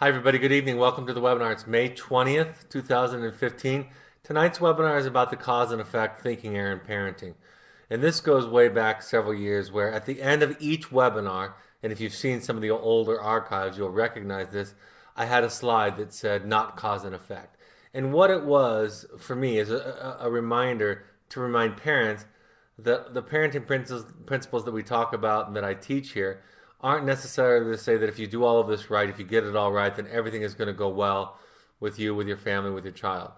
Hi, everybody. Good evening. Welcome to the webinar. It's May 20th, 2015. Tonight's webinar is about the cause and effect thinking error in parenting. And this goes way back several years where at the end of each webinar, and if you've seen some of the older archives, you'll recognize this, I had a slide that said not cause and effect. And what it was for me is a reminder to remind parents that the parenting principles that we talk about and that I teach here aren't necessarily to say that if you do all of this right, if you get it all right, then everything is going to go well with you, with your family, with your child.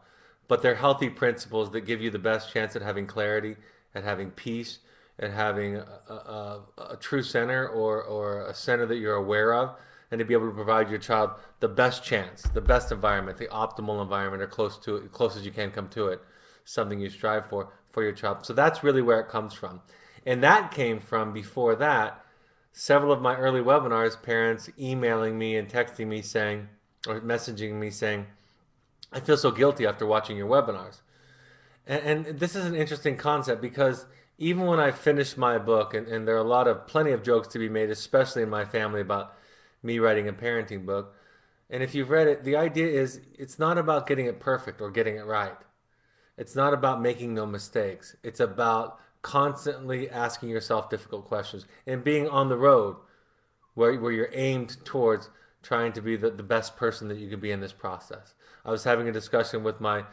But they're healthy principles that give you the best chance at having clarity, at having peace, at having a true center or a center that you're aware of, and to be able to provide your child the best chance, the best environment, the optimal environment, or close to it, close as you can come to it, something you strive for your child. So that's really where it comes from. And that came from before that several of my early webinars, parents emailing me and texting me saying, or messaging me saying, I feel so guilty after watching your webinars. And this is an interesting concept because even when I finished my book, and there are plenty of jokes to be made, especially in my family about me writing a parenting book. And if you've read it, the idea is it's not about getting it perfect or getting it right. It's not about making no mistakes. It's about constantly asking yourself difficult questions and being on the road where you're aimed towards trying to be the best person that you can be in this process. I was having a discussion with my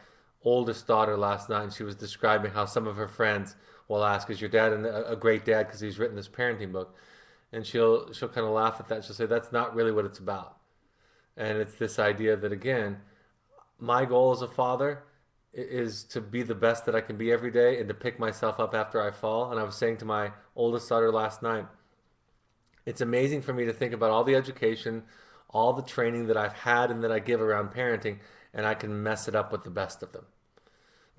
oldest daughter last night, and she was describing how some of her friends will ask, "Is your dad a great dad because he's written this parenting book?" And she'll kind of laugh at that. She'll say, "That's not really what it's about." And it's this idea that again, my goal as a father is to be the best that I can be every day and to pick myself up after I fall. And I was saying to my oldest daughter last night, it's amazing for me to think about all the education, all the training that I've had and that I give around parenting, and I can mess it up with the best of them.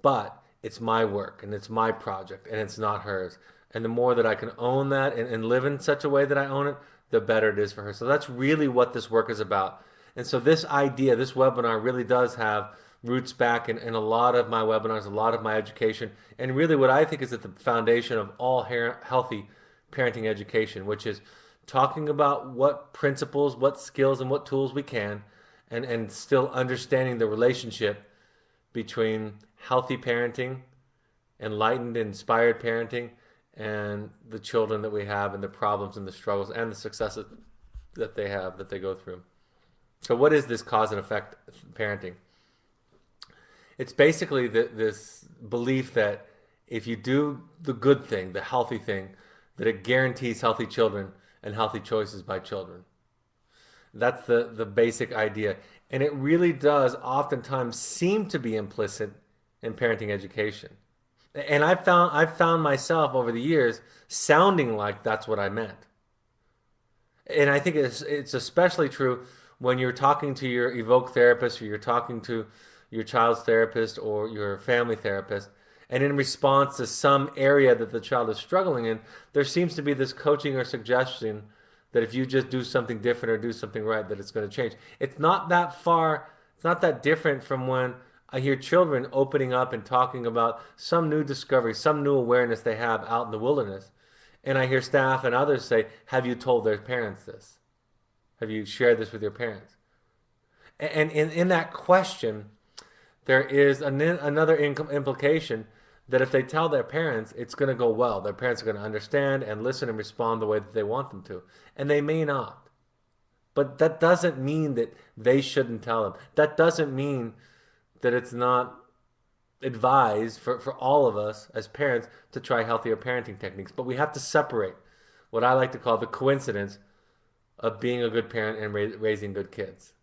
But it's my work and it's my project and it's not hers. And the more that I can own that and live in such a way that I own it, the better it is for her. So that's really what this work is about. And so this idea, this webinar really does have roots back in a lot of my webinars, a lot of my education, and really what I think is at the foundation of all healthy parenting education, which is talking about what principles, what skills, and what tools we can, and still understanding the relationship between healthy parenting, enlightened, inspired parenting, and the children that we have and the problems and the struggles and the successes that they have, that they go through. So what is this cause and effect parenting? It's basically this belief that if you do the good thing, the healthy thing, that it guarantees healthy children and healthy choices by children. That's the basic idea. And it really does oftentimes seem to be implicit in parenting education. And I've found myself over the years sounding like that's what I meant. And I think it's especially true when you're talking to your evoke therapist or you're talking to your child's therapist or your family therapist, and in response to some area that the child is struggling in, there seems to be this coaching or suggestion that if you just do something different or do something right, that it's going to change. It's not that far, it's not that different from when I hear children opening up and talking about some new discovery, some new awareness they have out in the wilderness. And I hear staff and others say, have you told their parents this? Have you shared this with your parents? And in that question, there is another implication that if they tell their parents, it's going to go well. Their parents are going to understand and listen and respond the way that they want them to. And they may not. But that doesn't mean that they shouldn't tell them. That doesn't mean that it's not advised for all of us as parents to try healthier parenting techniques. But we have to separate what I like to call the coincidence of being a good parent and raising good kids,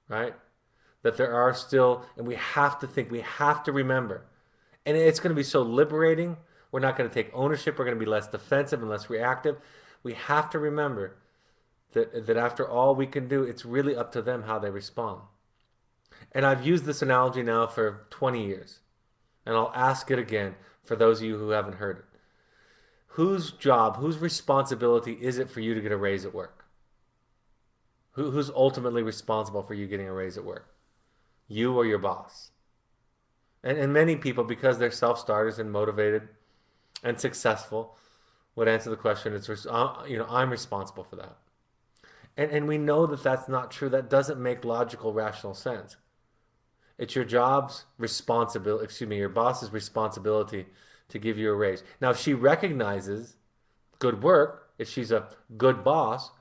right? That there are still, and we have to think, we have to remember, and it's going to be so liberating. We're not going to take ownership. We're going to be less defensive and less reactive. We have to remember that after all we can do, it's really up to them how they respond. And I've used this analogy now for 20 years, and I'll ask it again for those of you who haven't heard it. Whose job, whose responsibility is it for you to get a raise at work? Who's ultimately responsible for you getting a raise at work? You or your boss? And many people, because they're self-starters and motivated and successful, would answer the question, I'm responsible for that. And we know that that's not true. That doesn't make logical, rational sense. It's your job's responsibility, excuse me, your boss's responsibility to give you a raise. Now, if she recognizes good work, if she's a good boss,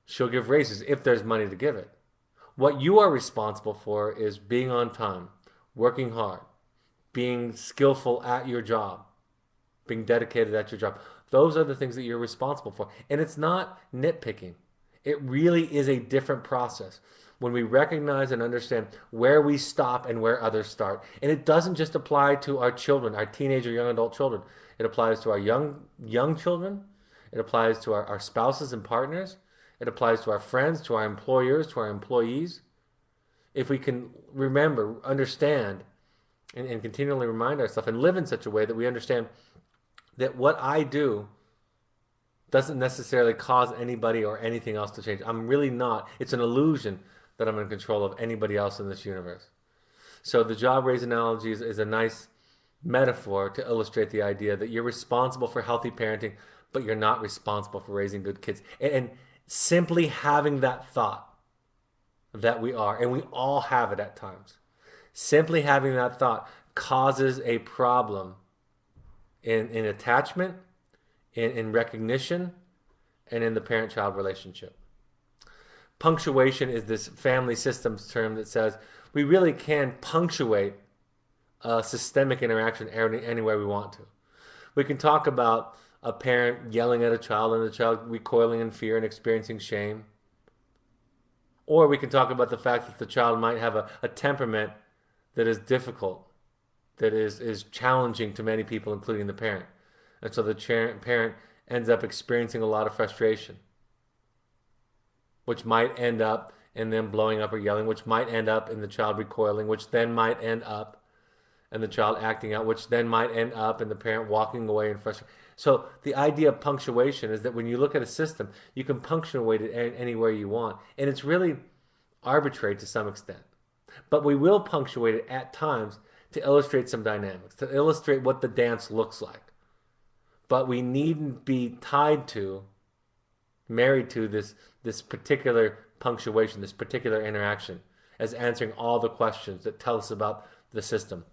she'll give raises if there's money to give it. What you are responsible for is being on time, working hard, being skillful at your job, being dedicated at your job. Those are the things that you're responsible for. And it's not nitpicking. It really is a different process when we recognize and understand where we stop and where others start. And it doesn't just apply to our children, our teenage or young adult children. It applies to our young children. It applies to our spouses and partners. It applies to our friends, to our employers, to our employees. If we can remember, understand, and continually remind ourselves and live in such a way that we understand that what I do doesn't necessarily cause anybody or anything else to change. I'm really not. It's an illusion that I'm in control of anybody else in this universe. So the job raise analogy is a nice metaphor to illustrate the idea that you're responsible for healthy parenting, but you're not responsible for raising good kids. And simply having that thought that we are, and we all have it at times, simply having that thought causes a problem in attachment, in recognition, and in the parent-child relationship. Punctuation is this family systems term that says we really can punctuate a systemic interaction any way we want to. We can talk about a parent yelling at a child and the child recoiling in fear and experiencing shame. Or we can talk about the fact that the child might have a temperament that is difficult, that is challenging to many people, including the parent. And so the parent ends up experiencing a lot of frustration, which might end up in them blowing up or yelling, which might end up in the child recoiling, which then might end up in the child acting out, which then might end up in the parent walking away in frustration. So the idea of punctuation is that when you look at a system, you can punctuate it anywhere you want. And it's really arbitrary to some extent. But we will punctuate it at times to illustrate some dynamics, to illustrate what the dance looks like. But we needn't be tied to, married to this particular punctuation, this particular interaction, as answering all the questions that tell us about the system.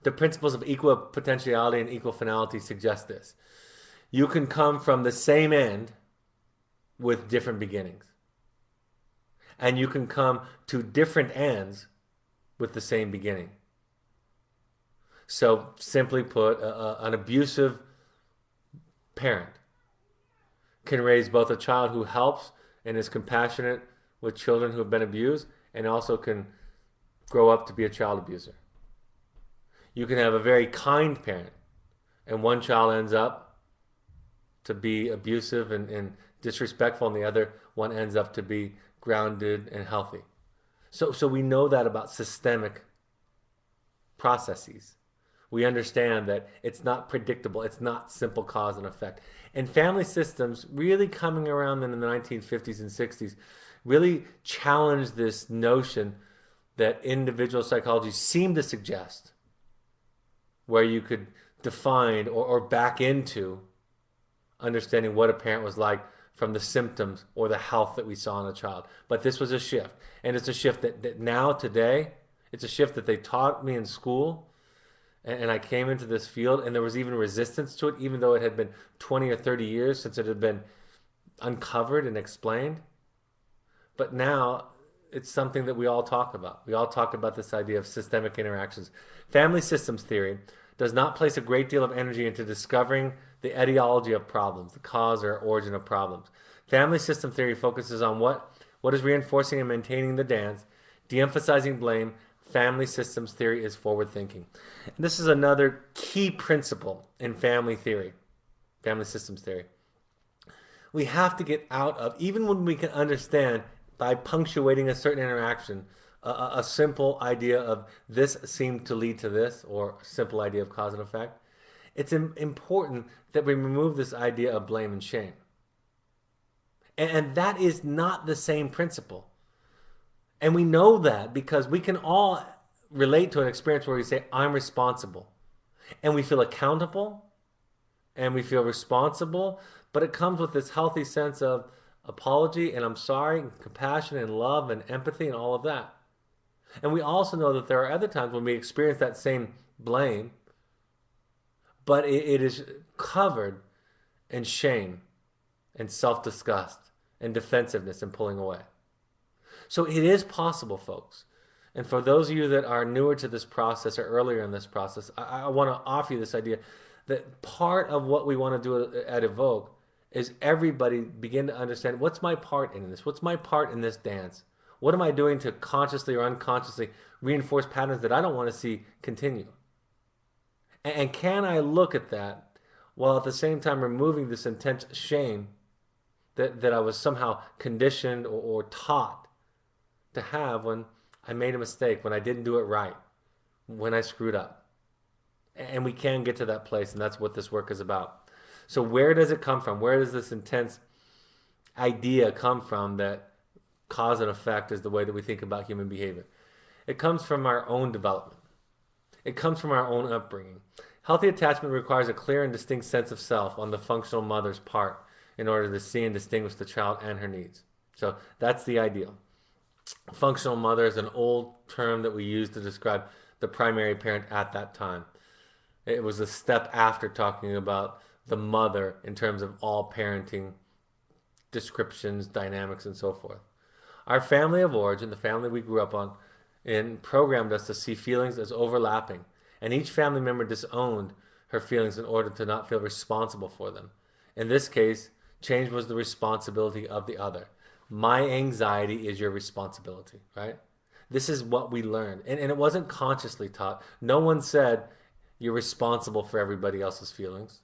The principles of equal potentiality and equal finality suggest this. You can come from the same end with different beginnings. And you can come to different ends with the same beginning. So simply put, an abusive parent can raise both a child who helps and is compassionate with children who have been abused, and also can grow up to be a child abuser. You can have a very kind parent, and one child ends up to be abusive and disrespectful, and the other one ends up to be grounded and healthy. So we know that about systemic processes. We understand that it's not predictable. It's not simple cause and effect. And family systems, really coming around in the 1950s and 60s, really challenged this notion that individual psychology seemed to suggest, where you could define or back into understanding what a parent was like from the symptoms or the health that we saw in a child. But this was a shift. And it's a shift that now, today, it's a shift that they taught me in school. And I came into this field, and there was even resistance to it, even though it had been 20 or 30 years since it had been uncovered and explained. But now it's something that we all talk about. We all talk about this idea of systemic interactions. Family systems theory does not place a great deal of energy into discovering the etiology of problems, the cause or origin of problems. Family system theory focuses on what is reinforcing and maintaining the dance, de-emphasizing blame. Family systems theory is forward thinking. And this is another key principle in family theory, family systems theory. We have to get out of, even when we can understand by punctuating a certain interaction, a simple idea of this seemed to lead to this, or a simple idea of cause and effect. It's important that we remove this idea of blame and shame. And that is not the same principle. And we know that because we can all relate to an experience where we say, I'm responsible. And we feel accountable and we feel responsible, but it comes with this healthy sense of apology and I'm sorry, and compassion and love and empathy and all of that. And we also know that there are other times when we experience that same blame, but it is covered in shame and self disgust and defensiveness and pulling away. So it is possible, folks. And for those of you that are newer to this process or earlier in this process, I want to offer you this idea that part of what we want to do at Evoke is everybody begin to understand what's my part in this? What's my part in this dance? What am I doing to consciously or unconsciously reinforce patterns that I don't want to see continue? And can I look at that while at the same time removing this intense shame that I was somehow conditioned or taught to have when I made a mistake, when I didn't do it right, when I screwed up? And we can get to that place, and that's what this work is about. So where does it come from? Where does this intense idea come from that cause and effect is the way that we think about human behavior? It comes from our own development. It comes from our own upbringing. Healthy attachment requires a clear and distinct sense of self on the functional mother's part in order to see and distinguish the child and her needs. So that's the ideal. Functional mother is an old term that we use to describe the primary parent at that time. It was a step after talking about the mother in terms of all parenting descriptions, dynamics, and so forth. Our family of origin, the family we grew up on, programmed us to see feelings as overlapping, and each family member disowned her feelings in order to not feel responsible for them. In this case, change was the responsibility of the other. My anxiety is your responsibility, right? This is what we learned. And it wasn't consciously taught. No one said you're responsible for everybody else's feelings.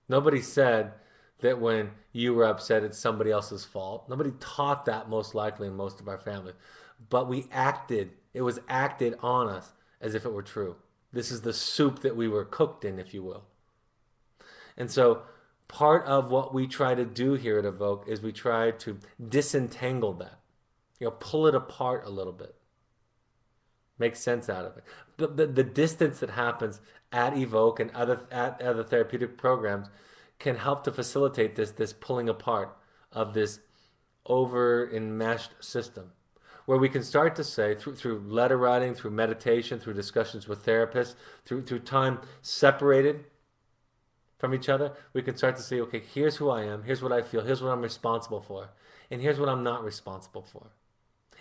Nobody said that when you were upset, it's somebody else's fault. Nobody taught that, most likely, in most of our families. But we acted, it was acted on us as if it were true. This is the soup that we were cooked in, if you will. And so part of what we try to do here at Evoke is we try to disentangle that, pull it apart a little bit, make sense out of it. The distance that happens at Evoke and at other therapeutic programs can help to facilitate this pulling apart of this over enmeshed system, where we can start to say through letter writing, through meditation, through discussions with therapists, through time separated from each other, we can start to say, okay, here's who I am, here's what I feel, here's what I'm responsible for, and here's what I'm not responsible for.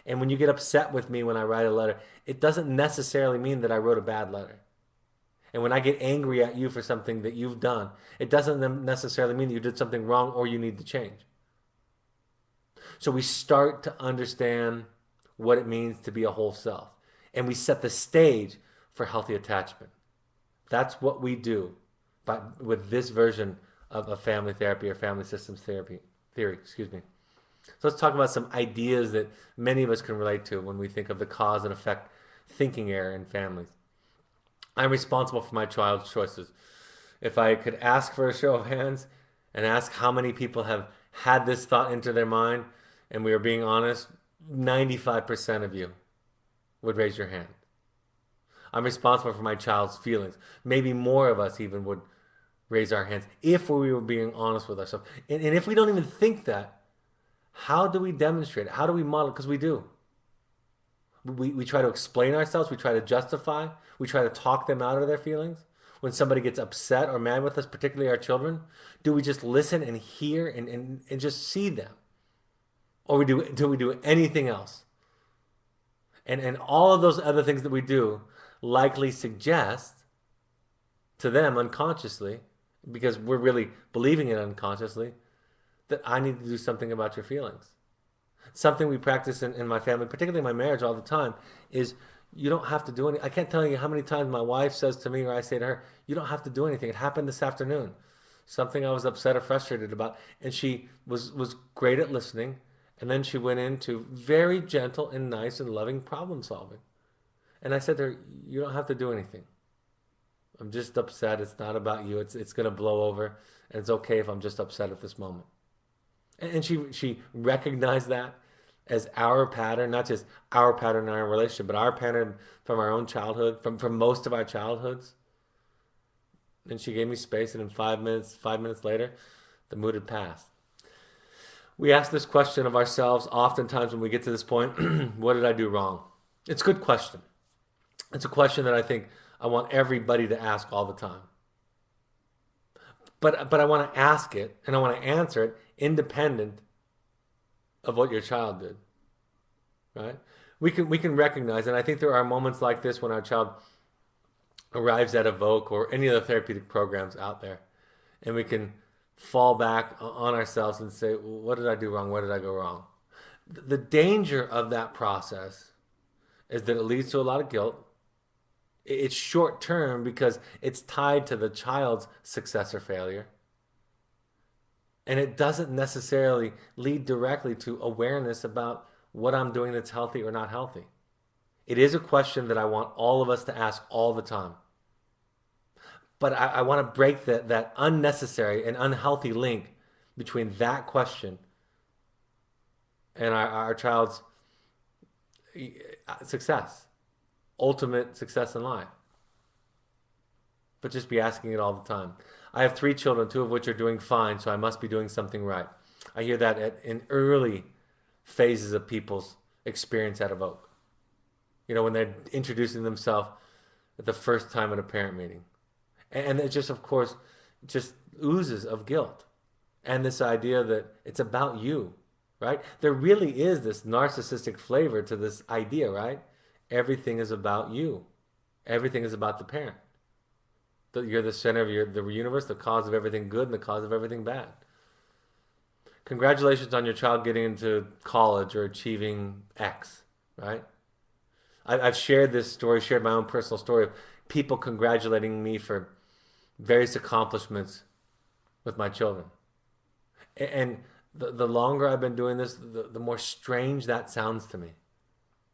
And when you get upset with me when I write a letter, it doesn't necessarily mean that I wrote a bad letter. And when I get angry at you for something that you've done, it doesn't necessarily mean that you did something wrong or you need to change. So we start to understand what it means to be a whole self. And we set the stage for healthy attachment. That's what we do with this version of a family therapy or family systems theory. So let's talk about some ideas that many of us can relate to when we think of the cause and effect thinking error in families. I'm responsible for my child's choices. If I could ask for a show of hands and ask how many people have had this thought into their mind, and we are being honest, 95% of you would raise your hand. I'm responsible for my child's feelings. Maybe more of us even would raise our hands if we were being honest with ourselves. And if we don't even think that, how do we demonstrate it? How do we model it? Because we do. We try to explain ourselves. We try to justify. We try to talk them out of their feelings. When somebody gets upset or mad with us, particularly our children, do we just listen and hear and just see them? Or do we do anything else? And all of those other things that we do likely suggest to them unconsciously, because we're really believing it unconsciously, that I need to do something about your feelings. Something we practice in my family, particularly in my marriage all the time, is you don't have to do anything. I can't tell you how many times my wife says to me or I say to her, you don't have to do anything. It happened this afternoon. Something I was upset or frustrated about. And she was great at listening. And then she went into very gentle and nice and loving problem solving. And I said to her, you don't have to do anything. I'm just upset. It's not about you. It's going to blow over. And it's okay if I'm just upset at this moment. And she recognized that as our pattern, not just our pattern in our relationship, but our pattern from our own childhood, from most of our childhoods. And she gave me space, and in 5 minutes later, the mood had passed. We ask this question of ourselves oftentimes when we get to this point. What did I do wrong? It's a good question. It's a question that I think I want everybody to ask all the time. But I want to ask it and I want to answer it independent of what your child did, right? We can recognize, and I think there are moments like this when our child arrives at Evoke or any of the therapeutic programs out there, and we can fall back on ourselves and say, well, what did I do wrong? Where did I go wrong? The danger of that process is that it leads to a lot of guilt. It's short term because it's tied to the child's success or failure. And it doesn't necessarily lead directly to awareness about what I'm doing that's healthy or not healthy. It is a question that I want all of us to ask all the time. But I want to break that unnecessary and unhealthy link between that question and our child's success, ultimate success in life. But just be asking it all the time. I have 3 children, 2 of which are doing fine, so I must be doing something right. I hear that in early phases of people's experience at Evoke. When they're introducing themselves at the first time at a parent meeting. And it just, of course, just oozes of guilt. And this idea that it's about you, right? There really is this narcissistic flavor to this idea, right? Everything is about you. Everything is about the parent. You're the center of the universe, the cause of everything good and the cause of everything bad. Congratulations on your child getting into college or achieving X, right? I've shared this story, shared my own personal story of people congratulating me for various accomplishments with my children. And the longer I've been doing this, the more strange that sounds to me.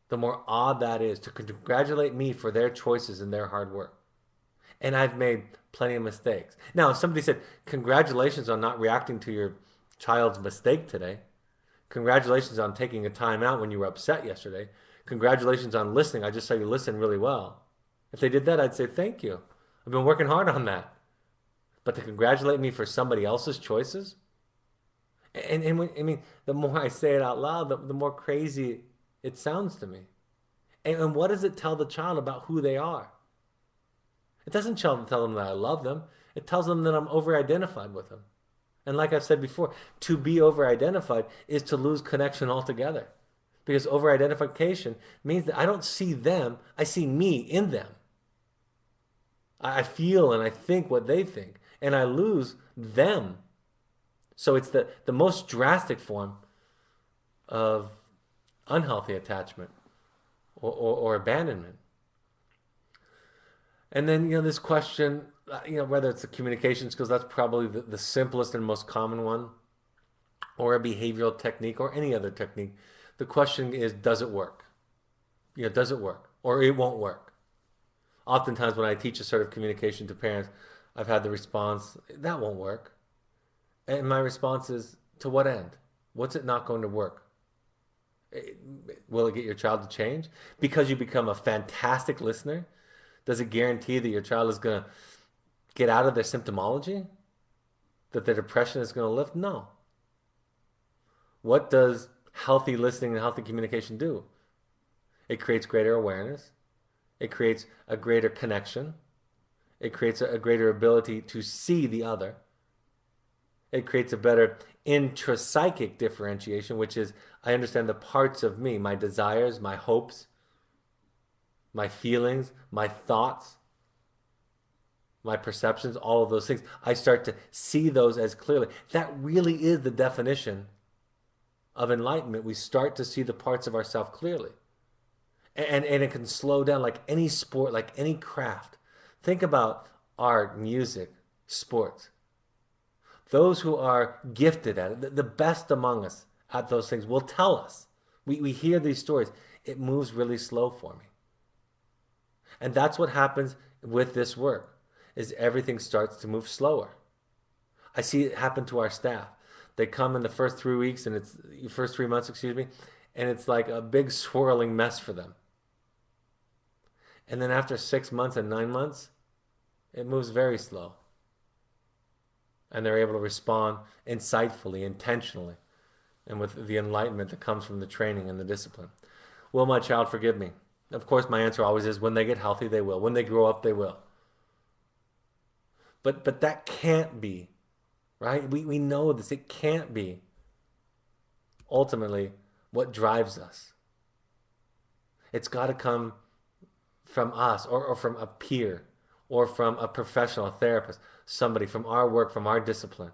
The more odd that is to congratulate me for their choices and their hard work. And I've made plenty of mistakes. Now, if somebody said, congratulations on not reacting to your child's mistake today. Congratulations on taking a time out when you were upset yesterday. Congratulations on listening. I just saw you listen really well. If they did that, I'd say, thank you. I've been working hard on that. But to congratulate me for somebody else's choices? The more I say it out loud, the more crazy it sounds to me. And what does it tell the child about who they are? It doesn't tell them that I love them. It tells them that I'm over-identified with them. And like I've said before, to be over-identified is to lose connection altogether. Because over-identification means that I don't see them, I see me in them. I feel and I think what they think, and I lose them. So it's the most drastic form of unhealthy attachment or abandonment. And then, this question, whether it's the communication skills, that's probably the simplest and most common one, or a behavioral technique or any other technique. The question is, does it work? Does it work? Or it won't work. Oftentimes when I teach assertive communication to parents, I've had the response, that won't work. And my response is, to what end? What's it not going to work? Will it get your child to change? Because you become a fantastic listener? Does it guarantee that your child is going to get out of their symptomology? That their depression is going to lift? No. What does healthy listening and healthy communication do? It creates greater awareness. It creates a greater connection. It creates a greater ability to see the other. It creates a better intrapsychic differentiation, which is I understand the parts of me, my desires, my hopes, my feelings, my thoughts, my perceptions, all of those things. I start to see those as clearly. That really is the definition of enlightenment. We start to see the parts of ourselves clearly. And it can slow down like any sport, like any craft. Think about art, music, sports. Those who are gifted at it, the best among us at those things, will tell us. We hear these stories. It moves really slow for me. And that's what happens with this work, is everything starts to move slower. I see it happen to our staff. They come in the first 3 weeks, and it's first 3 months, and it's like a big swirling mess for them. And then after 6 months and 9 months, it moves very slow. And they're able to respond insightfully, intentionally, and with the enlightenment that comes from the training and the discipline. Will my child forgive me? Of course, my answer always is when they get healthy, they will. When they grow up, they will. But that can't be, right? We know this. It can't be ultimately what drives us. It's got to come from us or from a peer or from a professional, a therapist, somebody from our work, from our discipline,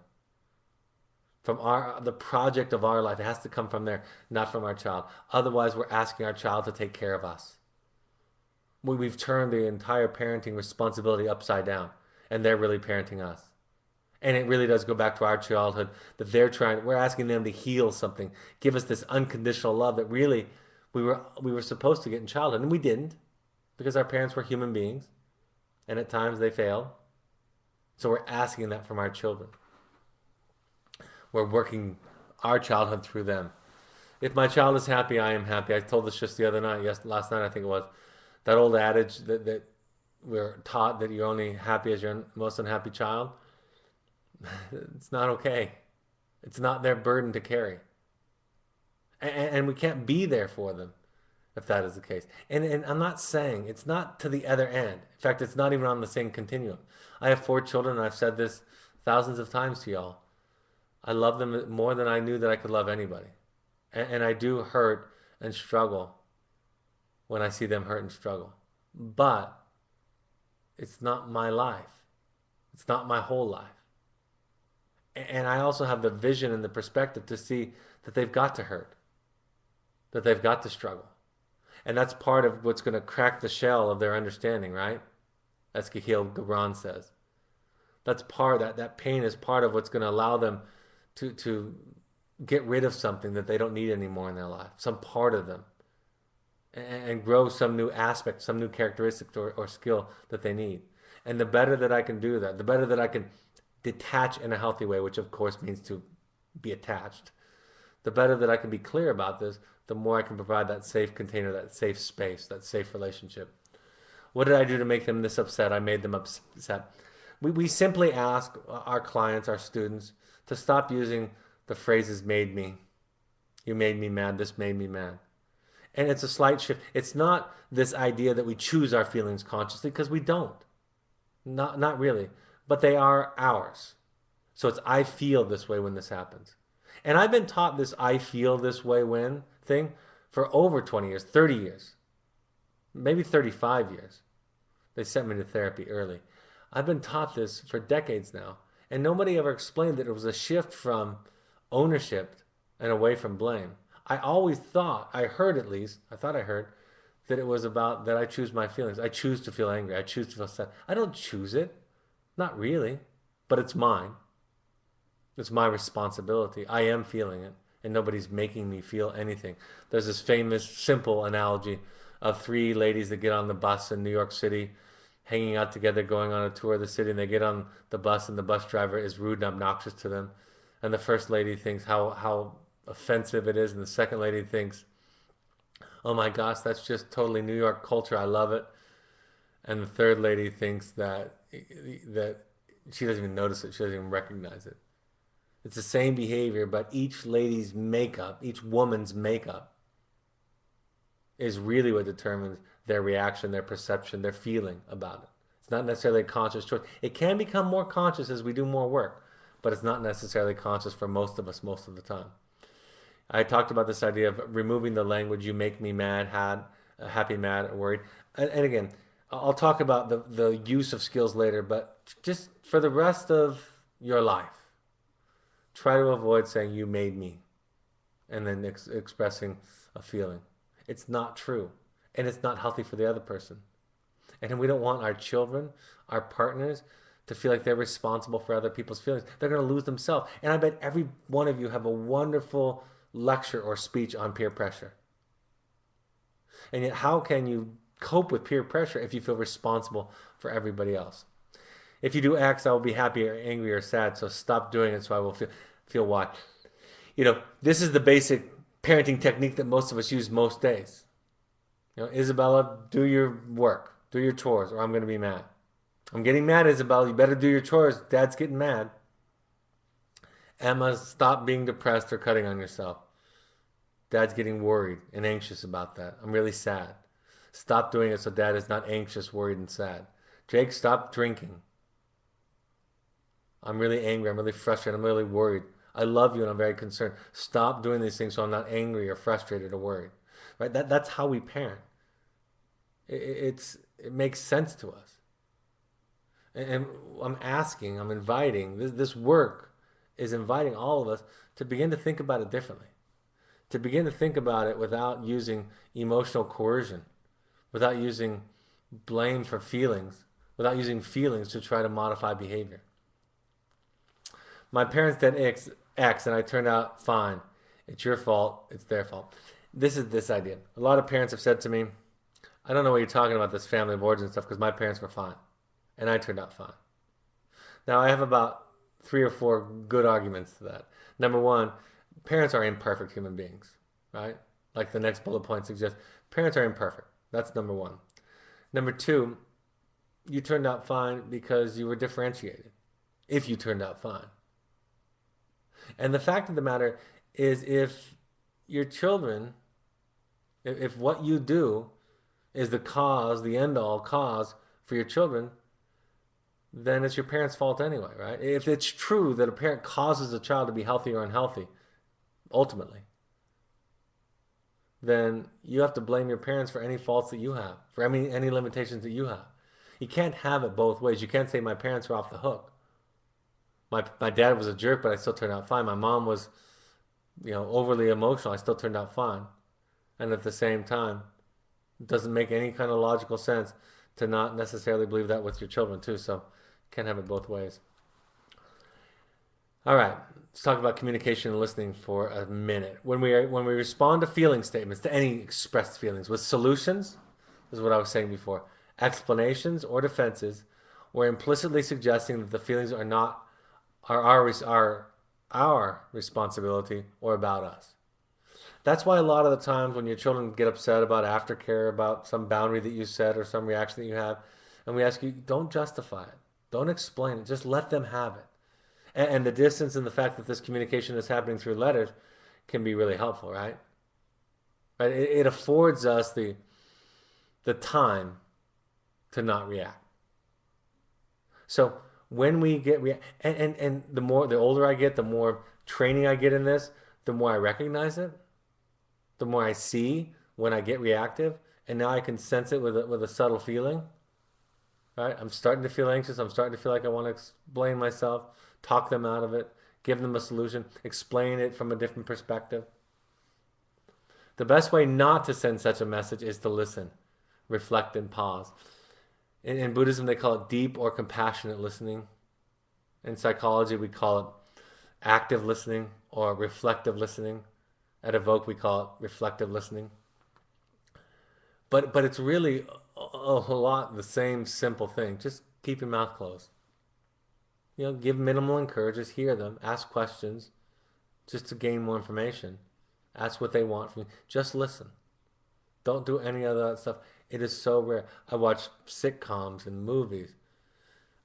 from the project of our life. It has to come from there, not from our child. Otherwise, we're asking our child to take care of us. We've turned the entire parenting responsibility upside down, and they're really parenting us. And it really does go back to our childhood that we're asking them to heal something, give us this unconditional love that really we were supposed to get in childhood, and we didn't because our parents were human beings, and at times they failed. So we're asking that from our children. We're working our childhood through them. If my child is happy, I am happy. I told this just the other night, last night I think it was, that old adage that we're taught that you're only happy as your most unhappy child. It's not okay. It's not their burden to carry. And we can't be there for them if that is the case. And I'm not saying it's not to the other end. In fact, it's not even on the same continuum. I have 4 children, and I've said this thousands of times to y'all. I love them more than I knew that I could love anybody. And I do hurt and struggle when I see them hurt and struggle. But it's not my life. It's not my whole life. And I also have the vision and the perspective to see that they've got to hurt, that they've got to struggle. And that's part of what's going to crack the shell of their understanding, right? As Khalil Gibran says. That pain is part of what's going to allow them to get rid of something that they don't need anymore in their life, some part of them, and grow some new aspect, some new characteristic or skill that they need. And the better that I can do that, the better that I can detach in a healthy way, which of course means to be attached, the better that I can be clear about this, the more I can provide that safe container, that safe space, that safe relationship. What did I do to make them this upset? I made them upset. We simply ask our clients, our students, to stop using the phrases made me. You made me mad. This made me mad. And it's a slight shift. It's not this idea that we choose our feelings consciously, because we don't. Not really. But they are ours. So it's I feel this way when this happens. And I've been taught this I feel this way when thing for over 20 years, 30 years, maybe 35 years. They sent me to therapy early. I've been taught this for decades now. And nobody ever explained that it was a shift from ownership and away from blame. I always thought, I heard at least, I thought I heard, that it was about that I choose my feelings. I choose to feel angry. I choose to feel sad. I don't choose it. Not really. But it's mine. It's my responsibility. I am feeling it. And nobody's making me feel anything. There's this famous, simple analogy of 3 ladies that get on the bus in New York City, hanging out together, going on a tour of the city, and they get on the bus, and the bus driver is rude and obnoxious to them. And the first lady thinks how offensive it is, and the second lady thinks, oh my gosh, that's just totally New York culture. I love it. And the third lady thinks that she doesn't even notice it. She doesn't even recognize it. It's the same behavior, but each lady's makeup, each woman's makeup, is really what determines their reaction, their perception, their feeling about it. It's not necessarily a conscious choice. It can become more conscious as we do more work, but it's not necessarily conscious for most of us most of the time. I talked about this idea of removing the language, you make me mad, happy, mad, or worried. And again, I'll talk about the use of skills later, but just for the rest of your life, try to avoid saying you made me and then expressing a feeling. It's not true, and it's not healthy for the other person. And we don't want our children, our partners, to feel like they're responsible for other people's feelings. They're going to lose themselves. And I bet every one of you have a wonderful lecture or speech on peer pressure. And yet, how can you cope with peer pressure if you feel responsible for everybody else? If you do X, I will be happy or angry or sad, so stop doing it so I will feel Y. This is the basic parenting technique that most of us use most days. Isabella, do your work, do your chores, or I'm going to be mad. I'm getting mad, Isabella. You better do your chores. Dad's getting mad. Emma, stop being depressed or cutting on yourself. Dad's getting worried and anxious about that. I'm really sad. Stop doing it so dad is not anxious, worried, and sad. Jake, stop drinking. I'm really angry. I'm really frustrated. I'm really worried. I love you and I'm very concerned. Stop doing these things so I'm not angry or frustrated or worried. Right? That's how we parent. It makes sense to us. And I'm inviting, this work is inviting all of us to begin to think about it differently, to begin to think about it without using emotional coercion, without using blame for feelings, without using feelings to try to modify behavior. My parents did X and I turned out fine. It's your fault. It's their fault. This is this idea. A lot of parents have said to me, I don't know what you're talking about, this family of origin stuff, because my parents were fine. And I turned out fine. Now, I have about 3 or 4 good arguments to that. Number one, parents are imperfect human beings, right? Like the next bullet point suggests, parents are imperfect. That's number one. Number two, you turned out fine because you were differentiated, if you turned out fine. And the fact of the matter is, if your children, if what you do is the cause, the end all cause for your children, then it's your parents' fault anyway, right? If it's true that a parent causes a child to be healthy or unhealthy, ultimately, then you have to blame your parents for any faults that you have, for any limitations that you have. You can't have it both ways. You can't say my parents are off the hook. My dad was a jerk, but I still turned out fine. My mom was, overly emotional. I still turned out fine. And at the same time, it doesn't make any kind of logical sense to not necessarily believe that with your children too. So can't have it both ways. All right, let's talk about communication and listening for a minute. When we respond to feeling statements, to any expressed feelings, with solutions, this is what I was saying before, explanations or defenses, we're implicitly suggesting that the feelings are not our responsibility or about us. That's why a lot of the times when your children get upset about aftercare, about some boundary that you set or some reaction that you have, and we ask you, don't justify it. Don't explain it. Just let them have it. And the distance and the fact that this communication is happening through letters can be really helpful, right? Right? It affords us the time to not react. So when we get and the older I get, the more training I get in this, the more I recognize it, the more I see when I get reactive, and now I can sense it with a subtle feeling. Right? I'm starting to feel anxious. I'm starting to feel like I want to explain myself, talk them out of it, give them a solution, explain it from a different perspective. The best way not to send such a message is to listen, reflect, and pause. In Buddhism, they call it deep or compassionate listening. In psychology, we call it active listening or reflective listening. At Evoke, we call it reflective listening. But it's really a whole lot the same simple thing. Just keep your mouth closed. Give minimal encourages, hear them, ask questions, just to gain more information. Ask what they want from you. Just listen. Don't do any of that stuff. It is so rare. I watch sitcoms and movies.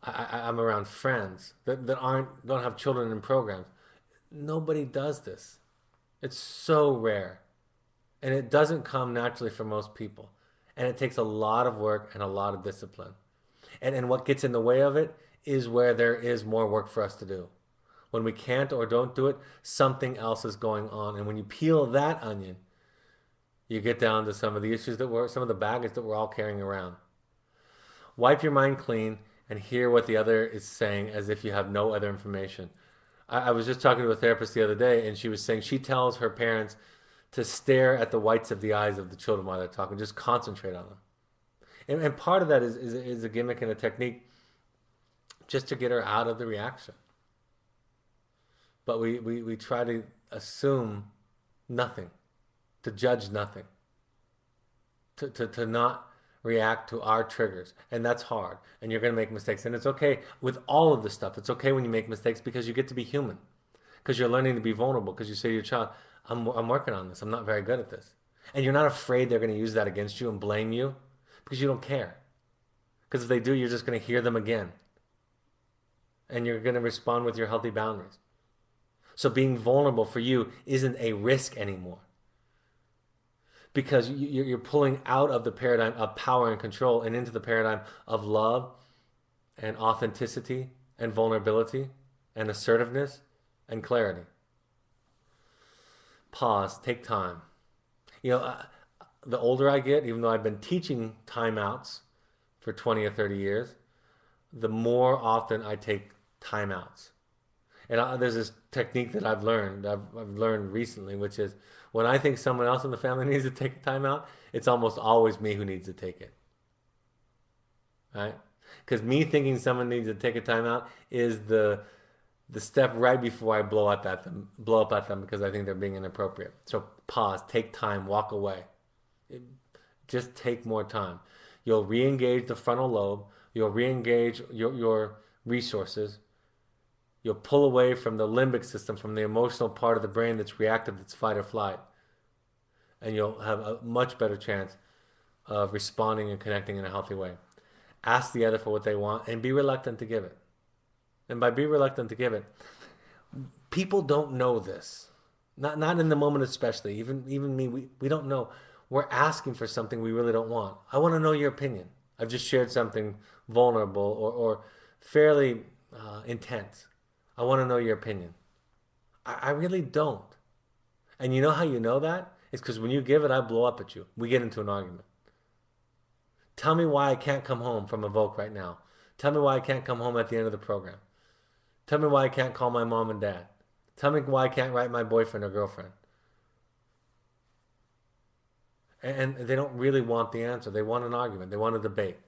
I'm around friends that don't have children in programs. Nobody does this. It's so rare. And it doesn't come naturally for most people. And it takes a lot of work and a lot of discipline. And what gets in the way of it is where there is more work for us to do. When we can't or don't do it, something else is going on. And when you peel that onion, you get down to some of the issues some of the baggage that we're all carrying around. Wipe your mind clean and hear what the other is saying as if you have no other information. I was just talking to a therapist the other day, and she was saying she tells her parents to stare at the whites of the eyes of the children while they're talking, just concentrate on them. And part of that is a gimmick and a technique just to get her out of the reaction. But we try to assume nothing, to judge nothing, to not react to our triggers. And that's hard. And you're going to make mistakes. And it's okay with all of this stuff. It's okay when you make mistakes because you get to be human. Because you're learning to be vulnerable. Because you say to your child, I'm working on this. I'm not very good at this. And you're not afraid they're going to use that against you and blame you because you don't care. Because if they do, you're just going to hear them again. And you're going to respond with your healthy boundaries. So being vulnerable for you isn't a risk anymore because you're pulling out of the paradigm of power and control and into the paradigm of love and authenticity and vulnerability and assertiveness and clarity. Pause, take time. You know, the older I get, even though I've been teaching timeouts for 20 or 30 years, the more often I take timeouts. And there's this technique that I've learned recently, which is when I think someone else in the family needs to take a timeout, it's almost always me who needs to take it, right? Because me thinking someone needs to take a timeout is the step right before I blow up at them because I think they're being inappropriate. So pause, take time, walk away. It, just take more time. You'll re-engage the frontal lobe. You'll re-engage your resources. You'll pull away from the limbic system, from the emotional part of the brain that's reactive, that's fight or flight. And you'll have a much better chance of responding and connecting in a healthy way. Ask the other for what they want and be reluctant to give it. And by be reluctant to give it, people don't know this. Not in the moment especially. Even me, we don't know. We're asking for something we really don't want. I want to know your opinion. I've just shared something vulnerable or fairly intense. I want to know your opinion. I really don't. And you know how you know that? It's because when you give it, I blow up at you. We get into an argument. Tell me why I can't come home from Evoke right now. Tell me why I can't come home at the end of the program. Tell me why I can't call my mom and dad. Tell me why I can't write my boyfriend or girlfriend. And they don't really want the answer. They want an argument. They want a debate.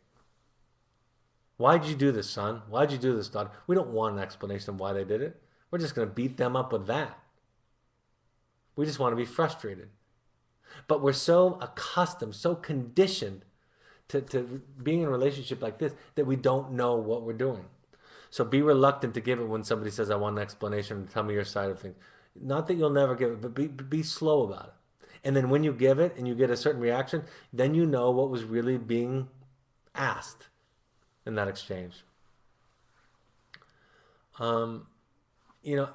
Why'd you do this, son? Why'd you do this, daughter? We don't want an explanation of why they did it. We're just going to beat them up with that. We just want to be frustrated. But we're so accustomed, so conditioned to being in a relationship like this that we don't know what we're doing. So be reluctant to give it when somebody says, I want an explanation and tell me your side of things. Not that you'll never give it, but be slow about it. And then when you give it and you get a certain reaction, then you know what was really being asked in that exchange. You know,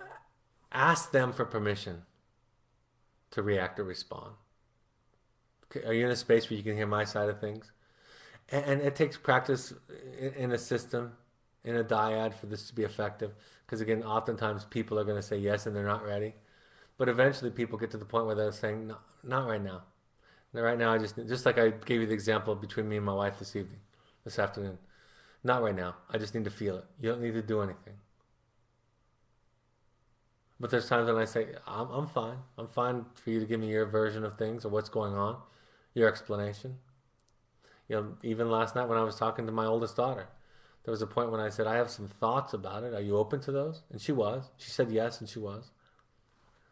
ask them for permission to react or respond. Are you in a space where you can hear my side of things? And it takes practice in a system, in a dyad for this to be effective. Because again, oftentimes people are going to say yes and they're not ready. But eventually people get to the point where they're saying, no, not right now. Right now, I just like I gave you the example between me and my wife this afternoon. Not right now. I just need to feel it. You don't need to do anything. But there's times when I say, I'm fine. I'm fine for you to give me your version of things or what's going on, your explanation. You know, even last night when I was talking to my oldest daughter, there was a point when I said, I have some thoughts about it. Are you open to those? And she was. She said yes, and she was.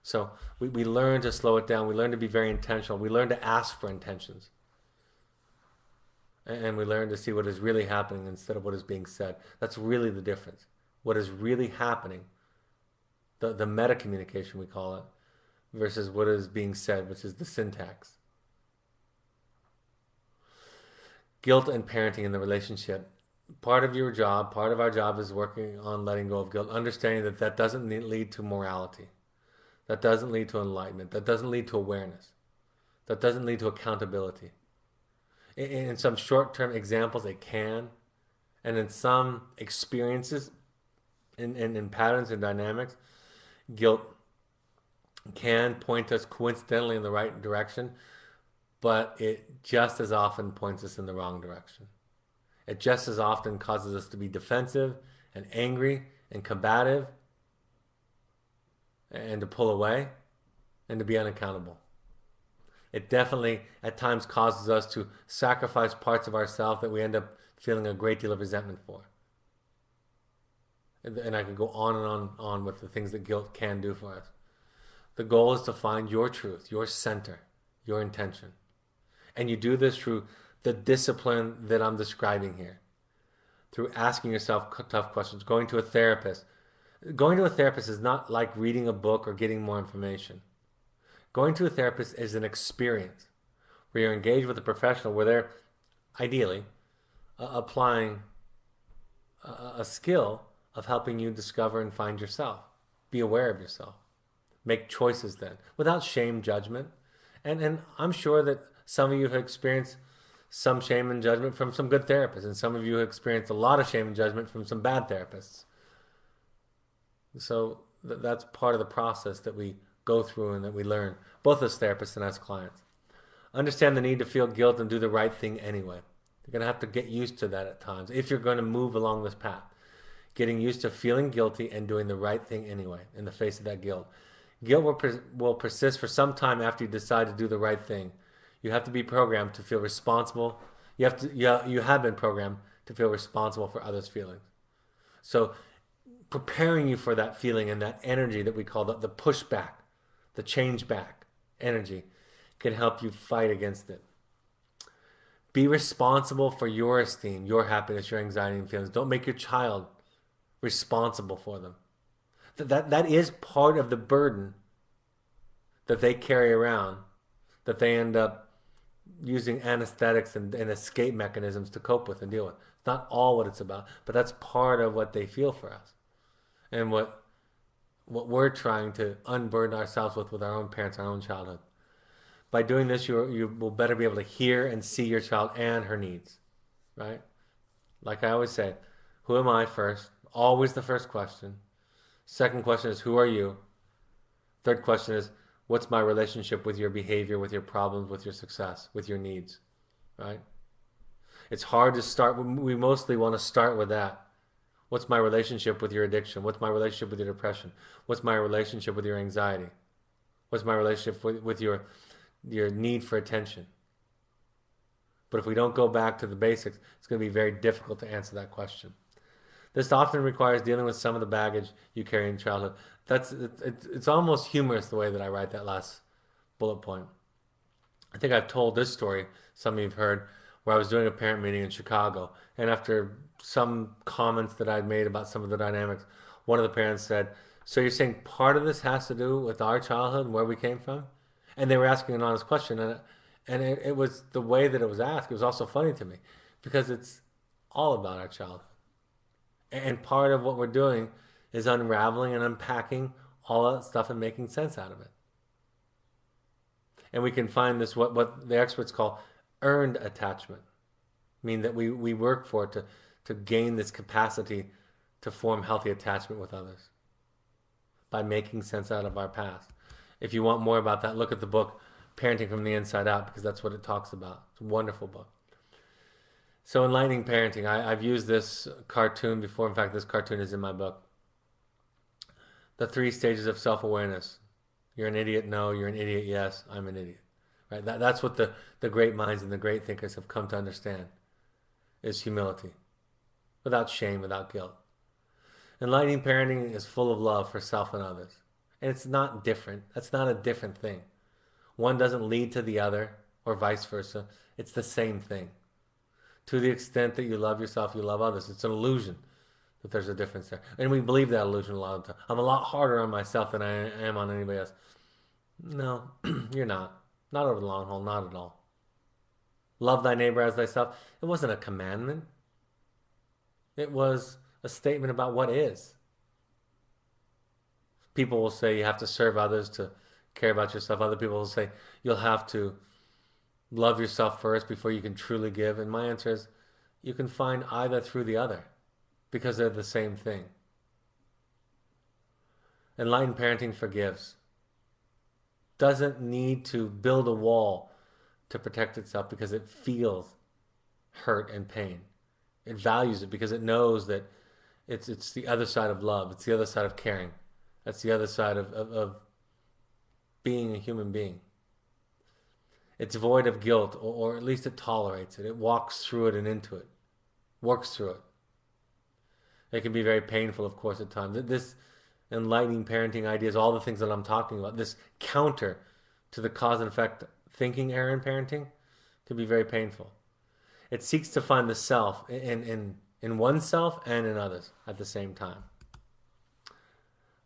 So we learn to slow it down. We learn to be very intentional. We learn to ask for intentions. And we learn to see what is really happening instead of what is being said. That's really the difference. What is really happening, the meta communication we call it, versus what is being said, which is the syntax. Guilt and parenting in the relationship. Part of your job, part of our job is working on letting go of guilt, understanding that that doesn't lead to morality. That doesn't lead to enlightenment. That doesn't lead to awareness. That doesn't lead to accountability. In some short-term examples, it can. And in some experiences, in patterns and dynamics, guilt can point us coincidentally in the right direction, but it just as often points us in the wrong direction. It just as often causes us to be defensive and angry and combative and to pull away and to be unaccountable. It definitely at times causes us to sacrifice parts of ourselves that we end up feeling a great deal of resentment for. And I could go on and on with the things that guilt can do for us. The goal is to find your truth, your center, your intention. And you do this through the discipline that I'm describing here. Through asking yourself tough questions, going to a therapist. Going to a therapist is not like reading a book or getting more information. Going to a therapist is an experience where you're engaged with a professional where they're ideally applying a skill of helping you discover and find yourself. Be aware of yourself. Make choices then without shame, judgment. And I'm sure that some of you have experienced some shame and judgment from some good therapists, and some of you have experienced a lot of shame and judgment from some bad therapists. So that's part of the process that we go through and that we learn, both as therapists and as clients. Understand the need to feel guilt and do the right thing anyway. You're going to have to get used to that at times if you're going to move along this path. Getting used to feeling guilty and doing the right thing anyway in the face of that guilt. Guilt will persist for some time after you decide to do the right thing. You have to be programmed to feel responsible. You have been programmed to feel responsible for others' feelings. So preparing you for that feeling and that energy that we call the pushback, the change back energy, can help you fight against it. Be responsible for your esteem, your happiness, your anxiety and feelings. Don't make your child responsible for them. That is part of the burden that they carry around, that they end up using anesthetics and escape mechanisms to cope with and deal with. It's not all what it's about, but that's part of what they feel for us. And what we're trying to unburden ourselves with our own parents, our own childhood. By doing this, you will better be able to hear and see your child and her needs, right? Like I always say, who am I first? Always the first question. Second question is, who are you? Third question is, what's my relationship with your behavior, with your problems, with your success, with your needs, right? It's hard to start. We mostly want to start with that. What's my relationship with your addiction? What's my relationship with your depression? What's my relationship with your anxiety? What's my relationship with your need for attention? But if we don't go back to the basics, it's going to be very difficult to answer that question. This often requires dealing with some of the baggage you carry in childhood. It's almost humorous the way that I write that last bullet point. I think I've told this story, some of you have heard, where I was doing a parent meeting in Chicago, and after some comments that I'd made about some of the dynamics, one of the parents said, "So you're saying part of this has to do with our childhood and where we came from?" And they were asking an honest question, and it was the way that it was asked. It was also funny to me because it's all about our childhood. And part of what we're doing is unraveling and unpacking all that stuff and making sense out of it. And we can find this, what the experts call earned attachment, meaning that we work for it to gain this capacity to form healthy attachment with others by making sense out of our past. If you want more about that, look at the book Parenting from the Inside Out, because that's what it talks about. It's a wonderful book. So enlightening parenting, I've used this cartoon before. In fact, this cartoon is in my book. The 3 stages of self-awareness. You're an idiot, no. You're an idiot, yes. I'm an idiot. Right? That's what the great minds and the great thinkers have come to understand, is humility. Without shame, without guilt. Enlightening parenting is full of love for self and others. And it's not different. That's not a different thing. One doesn't lead to the other or vice versa. It's the same thing. To the extent that you love yourself, you love others. It's an illusion that there's a difference there. And we believe that illusion a lot of the time. I'm a lot harder on myself than I am on anybody else. No, you're not. Not over the long haul, not at all. Love thy neighbor as thyself. It wasn't a commandment. It was a statement about what is. People will say you have to serve others to care about yourself. Other people will say you'll have to love yourself first before you can truly give. And my answer is you can find either through the other because they're the same thing. Enlightened parenting forgives. Doesn't need to build a wall to protect itself because it feels hurt and pain. It values it because it knows that it's the other side of love. It's the other side of caring. That's the other side of being a human being. It's void of guilt, or at least it tolerates it. It walks through it and into it, works through it. It can be very painful, of course, at times. This enlightening parenting ideas, all the things that I'm talking about, this counter to the cause and effect thinking error in parenting, can be very painful. It seeks to find the self in oneself and in others at the same time.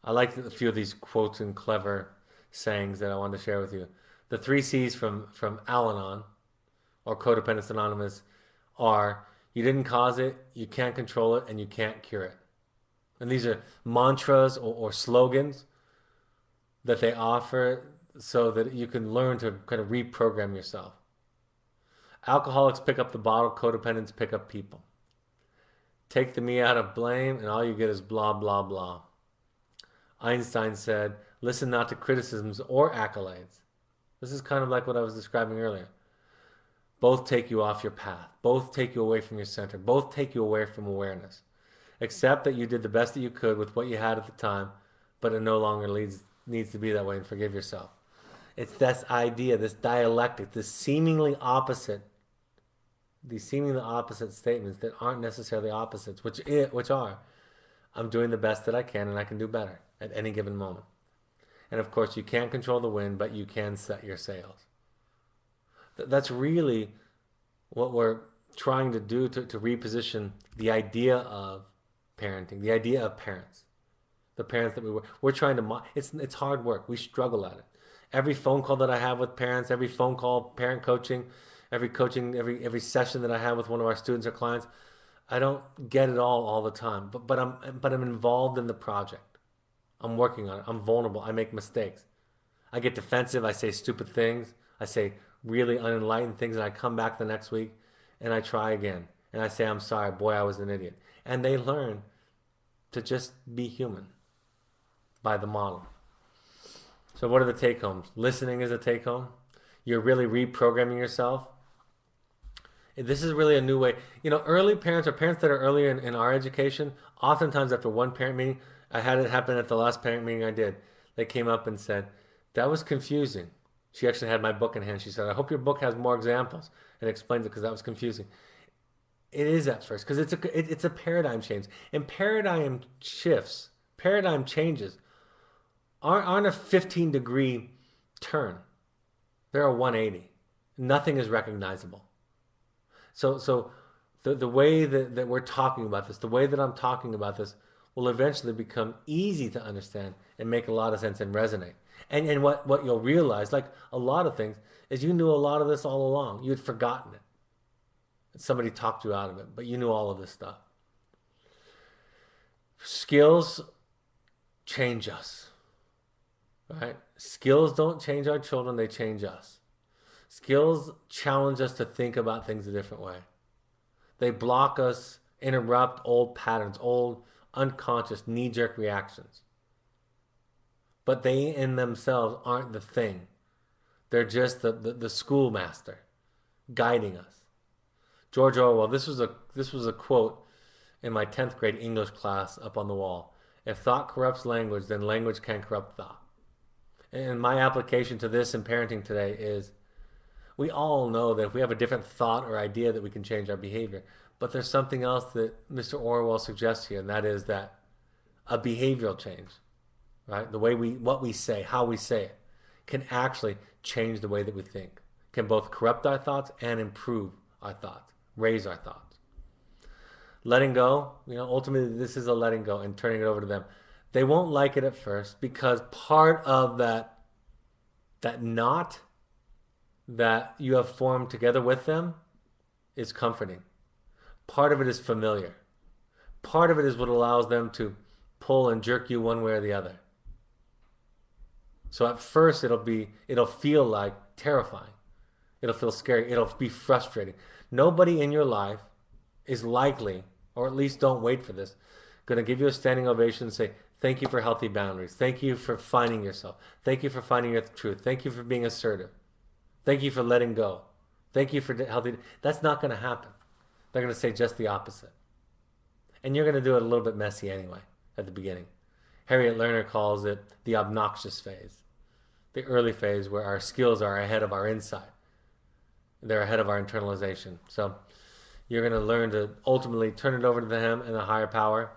I like a few of these quotes and clever sayings that I wanted to share with you. The 3 C's from Al-Anon, or Codependence Anonymous, are: you didn't cause it, you can't control it, and you can't cure it. And these are mantras or slogans that they offer so that you can learn to kind of reprogram yourself. Alcoholics pick up the bottle, codependents pick up people. Take the me out of blame, and all you get is blah, blah, blah. Einstein said, listen not to criticisms or accolades. This is kind of like what I was describing earlier. Both take you off your path. Both take you away from your center. Both take you away from awareness. Accept that you did the best that you could with what you had at the time, but it no longer needs to be that way, and forgive yourself. It's this idea, this dialectic, these seemingly opposite statements that aren't necessarily opposites, which are, I'm doing the best that I can and I can do better at any given moment. And of course, you can't control the wind, but you can set your sails. That's really what we're trying to do to reposition the idea of parenting, the idea of parents, the parents that we're trying to. It's hard work. We struggle at it. Every phone call that I have with parents, every phone call, parent coaching, every session that I have with one of our students or clients, I don't get it all the time. But I'm involved in the project. I'm working on it. I'm vulnerable. I make mistakes. I get defensive. I say stupid things. I say really unenlightened things, and I come back the next week and I try again. And I say, I'm sorry, boy, I was an idiot. And they learn to just be human by the model. So what are the take-homes? Listening is a take-home. You're really reprogramming yourself. This is really a new way. Early parents or parents that are earlier in our education, oftentimes after one parent meeting, I had it happen at the last parent meeting I did. They came up and said, that was confusing. She actually had my book in hand. She said, I hope your book has more examples, and explains it because that was confusing. It is at first because it's a paradigm change. And paradigm shifts, paradigm changes aren't a 15-degree turn. They're a 180. Nothing is recognizable. So the way that we're talking about this, the way that I'm talking about this, will eventually become easy to understand and make a lot of sense and resonate. And what you'll realize, like a lot of things, is you knew a lot of this all along. You had forgotten it. Somebody talked you out of it, but you knew all of this stuff. Skills change us, right? Skills don't change our children, they change us. Skills challenge us to think about things a different way. They block us, interrupt old patterns, old unconscious knee-jerk reactions. But they in themselves aren't the thing. They're just the schoolmaster guiding us. George Orwell, this was a quote in my 10th grade English class up on the wall. If thought corrupts language, then language can corrupt thought. And my application to this in parenting today is, we all know that if we have a different thought or idea that we can change our behavior. But there's something else that Mr. Orwell suggests here, and that is that a behavioral change, right? What we say, how we say it, can actually change the way that we think. Can both corrupt our thoughts and improve our thoughts, raise our thoughts. Letting go, ultimately this is a letting go and turning it over to them. They won't like it at first because part of that knot that you have formed together with them is comforting. Part of it is familiar. Part of it is what allows them to pull and jerk you one way or the other. So at first it'll feel like terrifying. It'll feel scary. It'll be frustrating. Nobody in your life is likely, or at least don't wait for this, going to give you a standing ovation and say, thank you for healthy boundaries. Thank you for finding yourself. Thank you for finding your truth. Thank you for being assertive. Thank you for letting go. Thank you for healthy. That's not going to happen. They're going to say just the opposite. And you're going to do it a little bit messy anyway at the beginning. Harriet Lerner calls it the obnoxious phase. The early phase where our skills are ahead of our insight. They're ahead of our internalization. So you're going to learn to ultimately turn it over to them and a higher power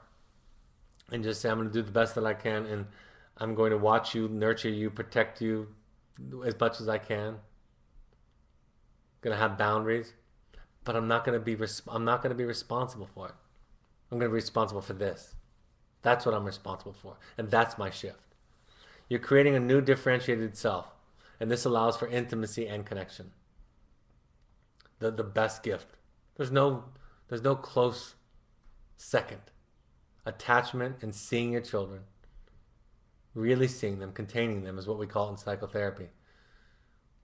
and just say, I'm going to do the best that I can, and I'm going to watch you, nurture you, protect you as much as I can. Going to have boundaries, but I'm not going to be responsible for it. I'm going to be responsible for this. That's what I'm responsible for, and that's my shift. You're creating a new differentiated self, and this allows for intimacy and connection. The best gift. There's no close second. Attachment and seeing your children really seeing them, containing them is what we call it in psychotherapy.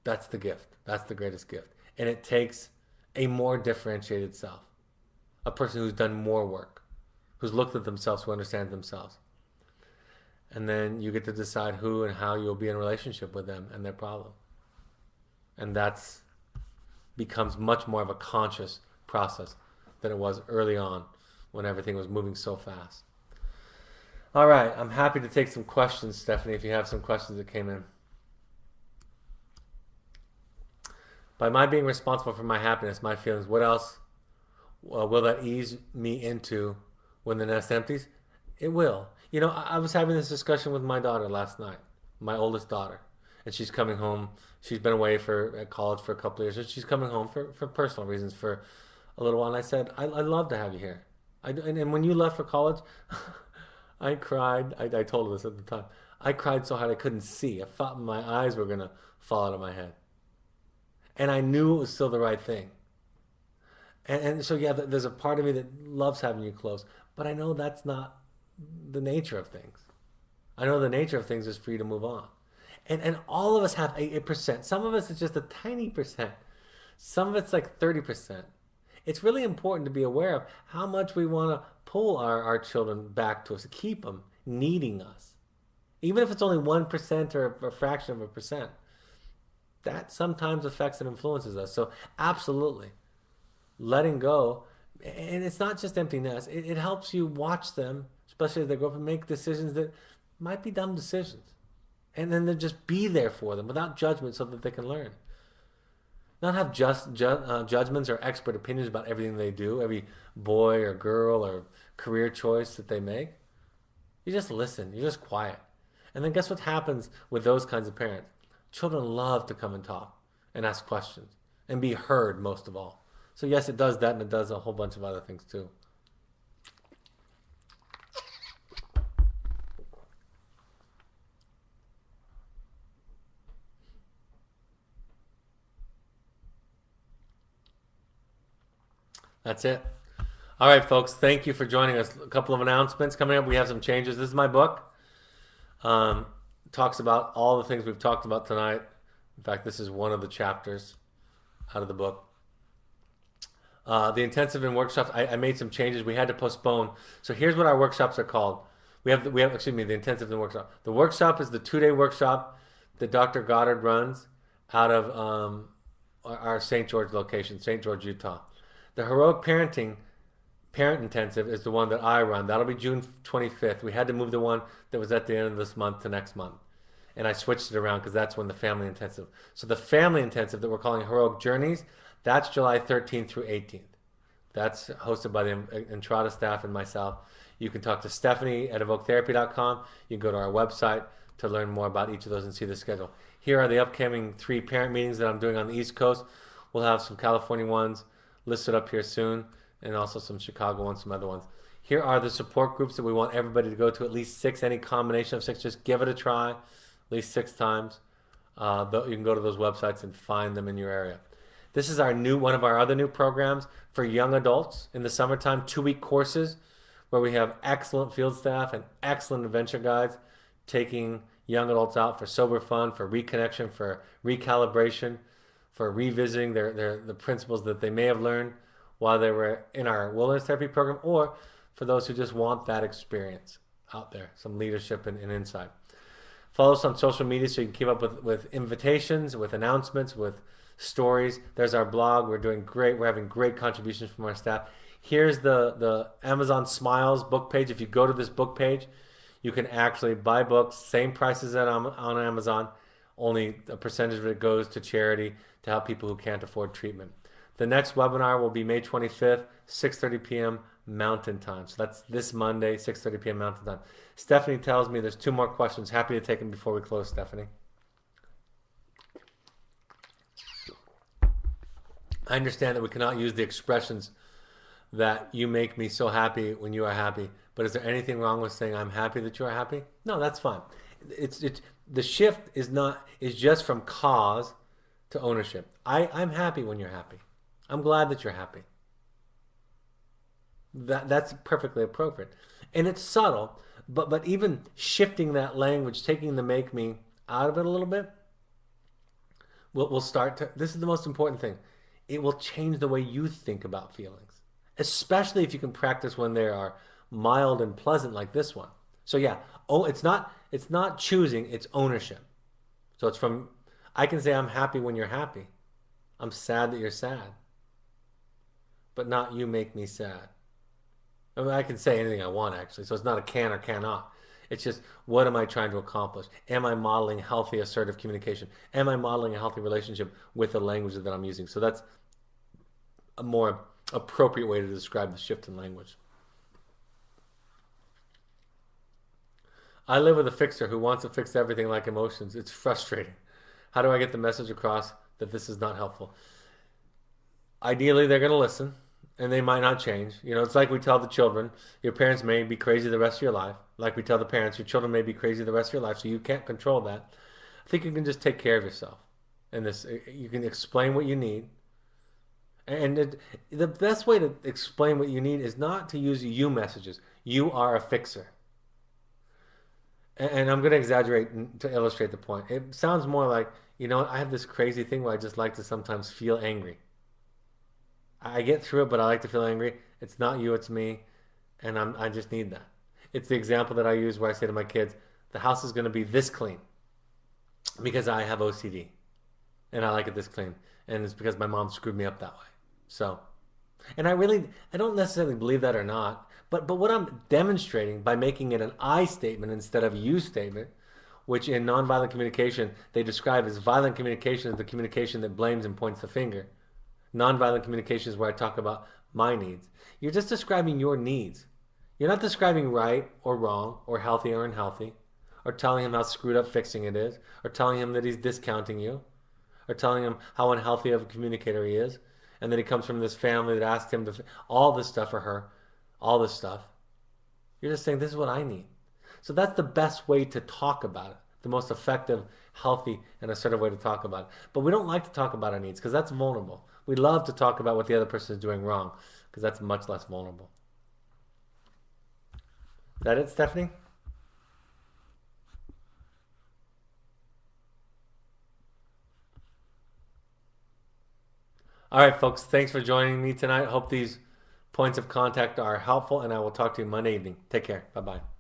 That's the gift. That's the greatest gift. And it takes a more differentiated self, a person who's done more work, who's looked at themselves, who understands themselves. And then you get to decide who and how you'll be in relationship with them and their problem. And that's becomes much more of a conscious process than it was early on when everything was moving so fast. All right, I'm happy to take some questions, Stephanie, if you have some questions that came in. By my being responsible for my happiness, my feelings, what else will that ease me into when the nest empties? It will. You know, I was having this discussion with my daughter last night, my oldest daughter, and she's coming home. She's been away at college for a couple of years, and she's coming home for personal reasons for a little while. And I said, I'd love to have you here. And when you left for college, I cried. I told her this at the time. I cried so hard I couldn't see. I thought my eyes were going to fall out of my head. And I knew it was still the right thing. And so, yeah, there's a part of me that loves having you close. But I know that's not the nature of things. I know the nature of things is for you to move on. And all of us have a percent. Some of us it's just a tiny percent. Some of it's like 30%. It's really important to be aware of how much we want to pull our children back to us, to keep them needing us. Even if it's only 1% or a fraction of a percent. That sometimes affects and influences us. So absolutely, letting go. And it's not just empty nest. It helps you watch them, especially as they grow up, and make decisions that might be dumb decisions. And then just be there for them without judgment so that they can learn. Not have judgments or expert opinions about everything they do, every boy or girl or career choice that they make. You just listen. You're just quiet. And then guess what happens with those kinds of parents? Children love to come and talk and ask questions and be heard most of all. So yes, it does that, and it does a whole bunch of other things too. That's it. All right, folks. Thank you for joining us. A couple of announcements coming up. We have some changes. This is my book. Talks about all the things we've talked about tonight. In fact, this is one of the chapters out of the book. The intensive and workshops, I made some changes. We had to postpone. So here's what our workshops are called. We have excuse me, the intensive and workshop. The workshop is the 2-day workshop that Dr. Goddard runs out of our St. George location, St. George, Utah. The heroic parenting parent intensive is the one that I run. That'll be June 25th. We had to move the one that was at the end of this month to next month. And I switched it around because that's when the family intensive. So the family intensive that we're calling Heroic Journeys, that's July 13th through 18th. That's hosted by the Entrada staff and myself. You can talk to Stephanie at evoketherapy.com. You can go to our website to learn more about each of those and see the schedule. Here are the upcoming 3 parent meetings that I'm doing on the East Coast. We'll have some California ones listed up here soon, and also some Chicago ones, some other ones. Here are the support groups that we want everybody to go to, at least 6, any combination of 6. Just give it a try, at least 6 times. You can go to those websites and find them in your area. This is one of our other new programs for young adults in the summertime, 2-week courses where we have excellent field staff and excellent adventure guides taking young adults out for sober fun, for reconnection, for recalibration, for revisiting the principles that they may have learned while they were in our wilderness therapy program, or for those who just want that experience out there, some leadership and insight. Follow us on social media so you can keep up with invitations, with announcements, with stories. There's our blog. We're doing great. We're having great contributions from our staff. Here's the Amazon Smiles book page. If you go to this book page, you can actually buy books, same prices as on Amazon, only a percentage of it goes to charity to help people who can't afford treatment. The next webinar will be May 25th, 6:30 p.m. Mountain Time. So that's this Monday, 6:30 p.m. Mountain Time. Stephanie tells me there's 2 more questions. Happy to take them before we close, Stephanie. I understand that we cannot use the expressions that you make me so happy when you are happy, but is there anything wrong with saying I'm happy that you are happy? No, that's fine. It's the shift is just from cause to ownership. I'm happy when you're happy. I'm glad that you're happy. That's perfectly appropriate. And it's subtle, but even shifting that language, taking the make me out of it a little bit, will start to. This is the most important thing. It will change the way you think about feelings, especially if you can practice when they are mild and pleasant, like this one. So yeah, oh, it's not choosing, it's ownership. So it's from. I can say I'm happy when you're happy. I'm sad that you're sad, but not you make me sad. I mean, I can say anything I want actually. So it's not a can or cannot. It's just what am I trying to accomplish? Am I modeling healthy, assertive communication? Am I modeling a healthy relationship with the language that I'm using? So that's a more appropriate way to describe the shift in language. I live with a fixer who wants to fix everything like emotions. It's frustrating. How do I get the message across that this is not helpful? Ideally, they're going to listen and they might not change. It's like we tell the children, your parents may be crazy the rest of your life. Like we tell the parents, your children may be crazy the rest of your life, so you can't control that. I think you can just take care of yourself. And this, you can explain what you need. And the best way to explain what you need is not to use you messages. You are a fixer. And I'm going to exaggerate to illustrate the point. It sounds more like, I have this crazy thing where I just like to sometimes feel angry. I get through it, but I like to feel angry. It's not you, it's me, and I just need that. It's the example that I use where I say to my kids, the house is going to be this clean because I have OCD and I like it this clean, and it's because my mom screwed me up that way. So, and I don't necessarily believe that or not, but what I'm demonstrating by making it an I statement instead of you statement, which in nonviolent communication they describe as violent communication is the communication that blames and points the finger. Nonviolent communication is where I talk about my needs. You're just describing your needs. You're not describing right or wrong or healthy or unhealthy or telling him how screwed up fixing it is or telling him that he's discounting you or telling him how unhealthy of a communicator he is and that he comes from this family that asked him to all this stuff for her, all this stuff. You're just saying this is what I need. So that's the best way to talk about it. The most effective, healthy, and assertive way to talk about it. But we don't like to talk about our needs because that's vulnerable. We love to talk about what the other person is doing wrong because that's much less vulnerable. Is that it, Stephanie? All right, folks. Thanks for joining me tonight. Hope these points of contact are helpful, and I will talk to you Monday evening. Take care. Bye bye.